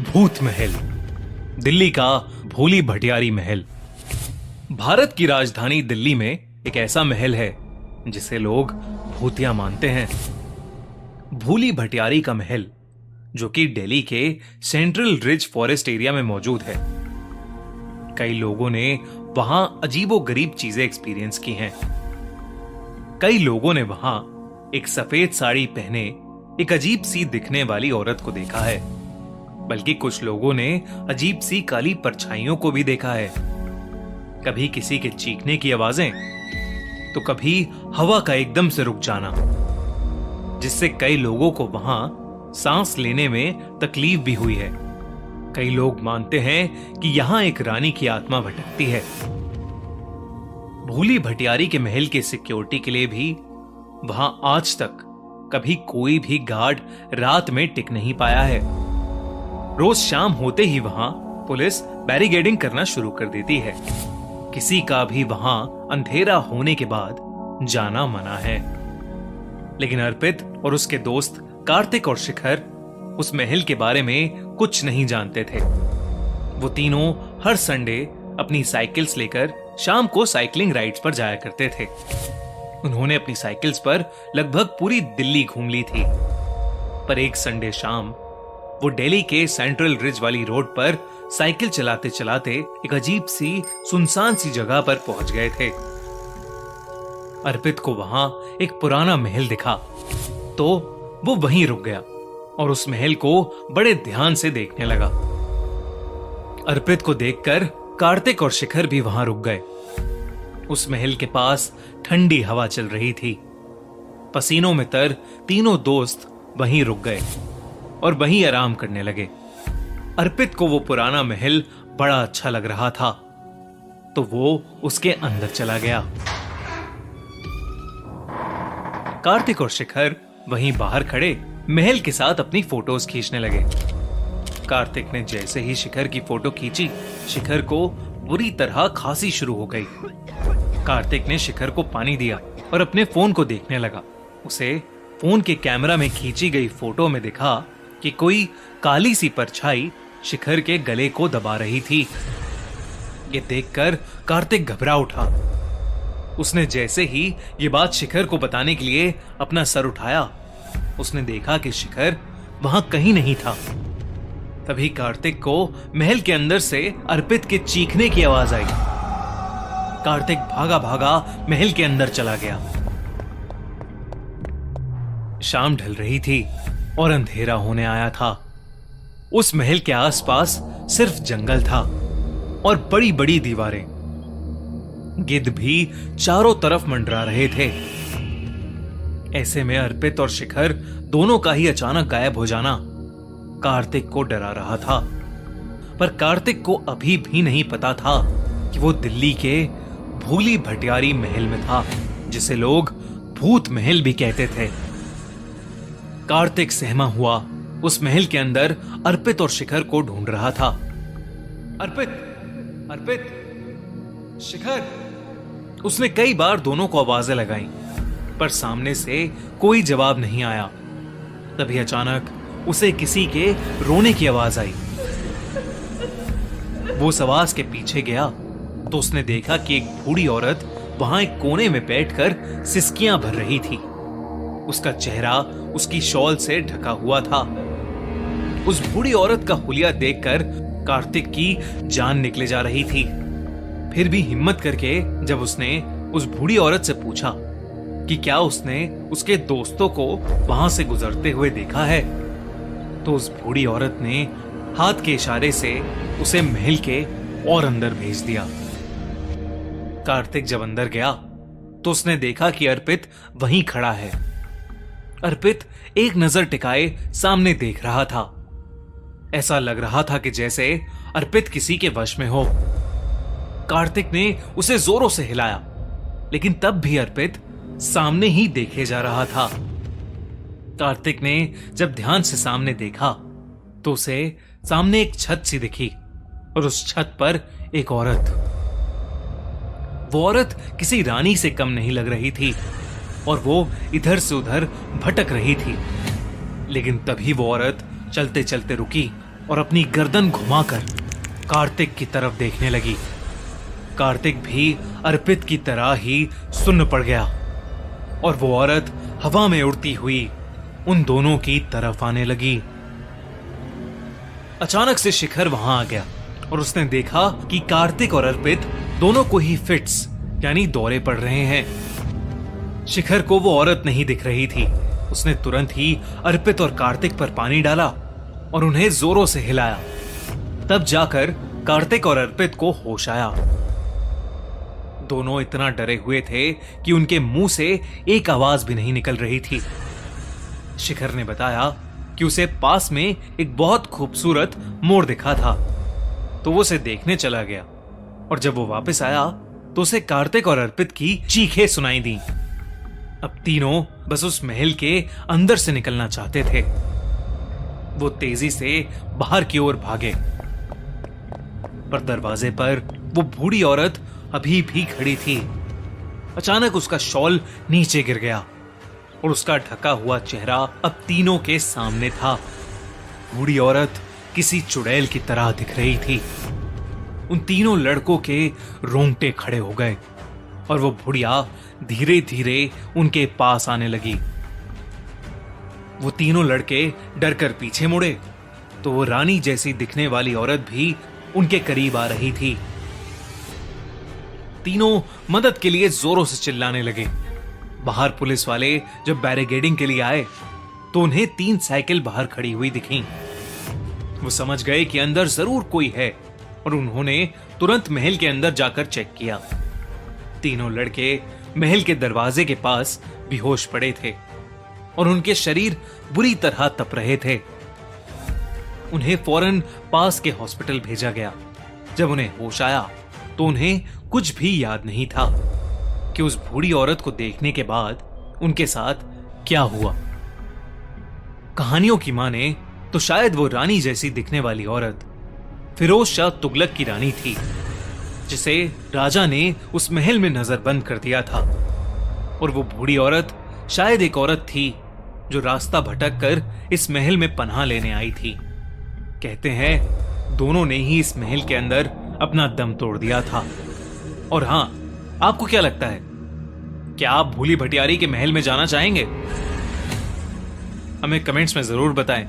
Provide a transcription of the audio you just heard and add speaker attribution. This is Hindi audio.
Speaker 1: भूत महल, दिल्ली का भोली भटियारी महल। भारत की राजधानी दिल्ली में एक ऐसा महल है जिसे लोग भूतिया मानते हैं। भूली भटियारी का महल, जो कि दिल्ली के सेंट्रल रिज फॉरेस्ट एरिया में मौजूद है। कई लोगों ने वहां अजीबोगरीब चीजें एक्सपीरियंस की हैं। कई लोगों ने वहां एक सफेद साड़ी पहने एक अजीब सी दिखने वाली औरत को देखा है, बल्कि कुछ लोगों ने अजीब सी काली परछाइयों को भी देखा है। कभी किसी के चीखने की आवाजें, तो कभी हवा का एकदम से रुक जाना, जिससे कई लोगों को वहां सांस लेने में तकलीफ भी हुई है। कई लोग मानते हैं कि यहां एक रानी की आत्मा भटकती है। भूली भटियारी के महल के सिक्योरिटी के लिए भी वहां आज तक कभी कोई भी गार्ड रात में टिक नहीं पाया है। रोज शाम होते ही वहां पुलिस बैरिकेडिंग करना शुरू कर देती है। किसी का भी वहां अंधेरा होने के बाद जाना मना है। लेकिन अर्पित और उसके दोस्त कार्तिक और शिखर उस महल के बारे में कुछ नहीं जानते थे। वो तीनों हर संडे अपनी साइकिल्स लेकर शाम को साइकिलिंग राइड्स पर जाया करते थे। उन्होंने अपनी साइकिल्स पर लगभग पूरी दिल्ली घूम ली थी। पर एक संडे शाम वो दिल्ली के सेंट्रल रिज वाली रोड पर साइकिल चलाते चलाते एक अजीब सी सुनसान सी जगह पर पहुंच गए थे। अर्पित को वहां एक पुराना महल दिखा, तो वो वहीं रुक गया और उस महल को बड़े ध्यान से देखने लगा। अर्पित को देखकर कार्तिक और शिखर भी वहां रुक गए। उस महल के पास ठंडी हवा चल रही थी। पसीनों में तर तीनों दोस्त वहीं रुक गए और वहीं आराम करने लगे। अर्पित को वो पुराना महल बड़ा अच्छा लग रहा था, तो वो उसके अंदर चला गया। कार्तिक और शिखर वहीं बाहर खड़े महल के साथ अपनी फोटोज खींचने लगे। कार्तिक ने जैसे ही शिखर की फोटो खींची, शिखर को बुरी तरह खांसी शुरू हो गई। कार्तिक ने शिखर को पानी दिया और अपने फोन को देखने लगा। उसे फोन के कैमरा में खींची गई फोटो में दिखा कि कोई काली सी परछाई शिखर के गले को दबा रही थी। ये देखकर कार्तिक घबरा उठा। उसने जैसे ही ये बात शिखर को बताने के लिए अपना सर उठाया, उसने देखा कि शिखर वहां कहीं नहीं था। तभी कार्तिक को महल के अंदर से अर्पित के चीखने की आवाज आई। कार्तिक भागा भागा महल के अंदर चला गया। शाम ढल रही थी और अंधेरा होने आया था। उस महल के आसपास सिर्फ जंगल था और बड़ी बड़ी दीवारें। गिद्ध भी चारों तरफ मंडरा रहे थे। ऐसे में अर्पित और शिखर दोनों का ही अचानक गायब हो जाना कार्तिक को डरा रहा था। पर कार्तिक को अभी भी नहीं पता था कि वो दिल्ली के भूली भटियारी महल में था, जिसे लोग भूत महल भी कहते थे। कार्तिक सहमा हुआ उस महल के अंदर अर्पित और शिखर को ढूंढ रहा था। अर्पित, अर्पित, शिखर। उसने कई बार दोनों को आवाजें लगाई, पर सामने से कोई जवाब नहीं आया। तभी अचानक उसे किसी के रोने की आवाज आई। वो उस आवाज के पीछे गया तो उसने देखा कि एक बूढ़ी औरत वहां एक कोने में बैठकर सिसकियां भर रही थी। उसका चेहरा उसकी शॉल से ढका हुआ था। उस बूढ़ी औरत का हुलिया देखकर कार्तिक की जान निकले जा रही थी। फिर भी हिम्मत करके जब उसने उस बूढ़ी औरत से पूछा कि क्या उसने उसके दोस्तों को वहां से गुजरते हुए देखा है, तो उस बूढ़ी औरत ने हाथ के इशारे से उसे महल के और अंदर भेज दिया। कार्तिक जब अंदर गया तो उसने देखा कि अर्पित वहीं खड़ा है। अर्पित एक नजर टिकाए सामने देख रहा था। ऐसा लग रहा था कि जैसे अर्पित किसी के वश में हो। कार्तिक ने उसे जोरों से हिलाया, लेकिन तब भी अर्पित सामने ही देखे जा रहा था। कार्तिक ने जब ध्यान से सामने देखा तो उसे सामने एक छत सी दिखी और उस छत पर एक औरत। वो औरत किसी रानी से कम नहीं लग रही थी और वो इधर से उधर भटक रही थी। लेकिन तभी वो औरत चलते चलते रुकी और अपनी गर्दन घुमाकर कार्तिक की तरफ देखने लगी। कार्तिक भी अर्पित की तरह ही सुन्न पड़ गया और वो औरत हवा में उड़ती हुई उन दोनों की तरफ आने लगी। अचानक से शिखर वहां आ गया और उसने देखा कि कार्तिक और अर्पित दोनों को ही फिट्स यानी दौरे पड़ रहे हैं। शिखर को वो औरत नहीं दिख रही थी। उसने तुरंत ही अर्पित और कार्तिक पर पानी डाला और उन्हें जोरों से हिलाया। तब जाकर कार्तिक और अर्पित को होश आया। दोनों इतना डरे हुए थे कि उनके मुंह से एक आवाज भी नहीं निकल रही थी। शिखर ने बताया कि उसे पास में एक बहुत खूबसूरत मोर दिखा था, तो वो उसे देखने चला गया और जब वो वापस आया तो उसे कार्तिक और अर्पित की चीखें सुनाई दी। अब तीनों बस उस महल के अंदर से निकलना चाहते थे। वो तेजी से बाहर की ओर भागे, पर दरवाजे पर वो बूढ़ी औरत अभी भी खड़ी थी। अचानक उसका शॉल नीचे गिर गया और उसका ढका हुआ चेहरा अब तीनों के सामने था। बूढ़ी औरत किसी चुड़ैल की तरह दिख रही थी। उन तीनों लड़कों के रोंगटे खड़े हो गए और वो बुढ़िया धीरे धीरे उनके पास आने लगी। वो तीनों लड़के डरकर पीछे मुड़े तो वो रानी जैसी दिखने वाली औरत भी उनके करीब आ रही थी। तीनों मदद के लिए जोरों से चिल्लाने लगे। बाहर पुलिस वाले जब बैरिकेडिंग के लिए आए तो उन्हें 3 साइकिल बाहर खड़ी हुई दिखी। वो समझ गए कि अंदर जरूर कोई है और उन्होंने तुरंत महल के अंदर जाकर चेक किया। तीनों लड़के महल के दरवाजे के पास बेहोश पड़े थे और उनके शरीर बुरी तरह तप रहे थे। उन्हें फौरन पास के हॉस्पिटल भेजा गया। जब उन्हें होश आया तो उन्हें कुछ भी याद नहीं था कि उस बूढ़ी औरत को देखने के बाद उनके साथ क्या हुआ। कहानियों की माने तो शायद वो रानी जैसी दिखने वाली औरत फिरोज शाह तुगलक की रानी थी, जिसे राजा ने उस महल में नजरबंद कर दिया था। और वो बूढ़ी औरत शायद एक औरत थी जो रास्ता भटक कर इस महल में पनाह लेने आई थी। कहते हैं दोनों ने ही इस महल के अंदर अपना दम तोड़ दिया था। और हां, आपको क्या लगता है, क्या आप भूली भटियारी के महल में जाना चाहेंगे? हमें कमेंट्स में जरूर बताएं।